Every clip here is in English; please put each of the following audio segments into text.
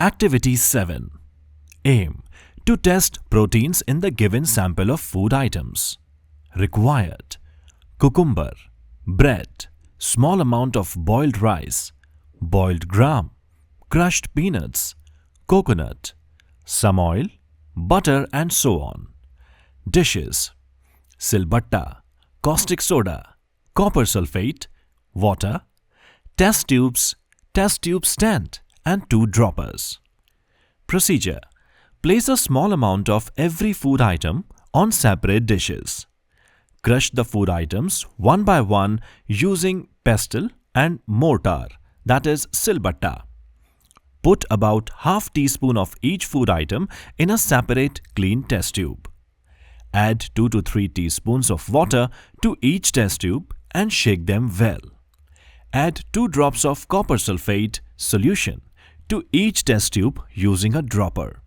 Activity 7. Aim to test proteins in the given sample of food items. Required: cucumber, bread, small amount of boiled rice, boiled gram, crushed peanuts, coconut, some oil, butter and so on. Dishes: silbatta, caustic soda, copper sulfate, water, test tube stand and 2 droppers. Procedure: place a small amount of every food item on separate dishes. Crush the food items one by one using pestle and mortar, that is silbatta. Put about half teaspoon of each food item in a separate clean test tube. Add 2 to 3 teaspoons of water to each test tube and shake them well. Add 2 drops of copper sulfate solution to each test tube using a dropper.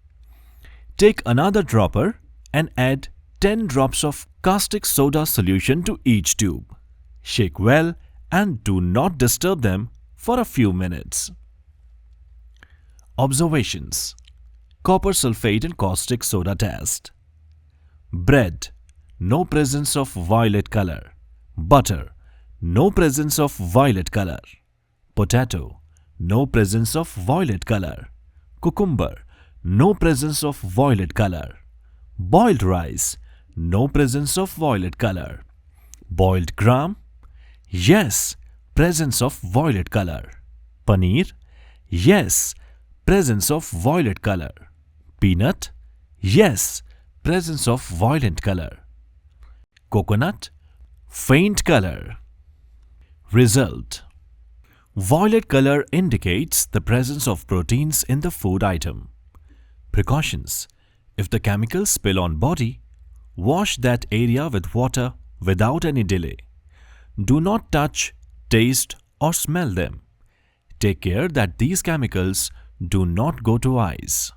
Take another dropper and add 10 drops of caustic soda solution to each tube. Shake well and do not disturb them for a few minutes. Observations: copper sulfate and caustic soda test. Bread: no presence of violet color. Butter: no presence of violet color. Potato: no presence of violet color. Cucumber: no presence of violet color. Boiled rice: no presence of violet color. Boiled gram: yes, presence of violet color. Paneer: yes, presence of violet color. Peanut: yes, presence of violet color. Coconut: faint color. Result: violet color indicates the presence of proteins in the food item. Precautions: if the chemicals spill on body, wash that area with water without any delay. Do not touch, taste or smell them. Take care that these chemicals do not go to eyes.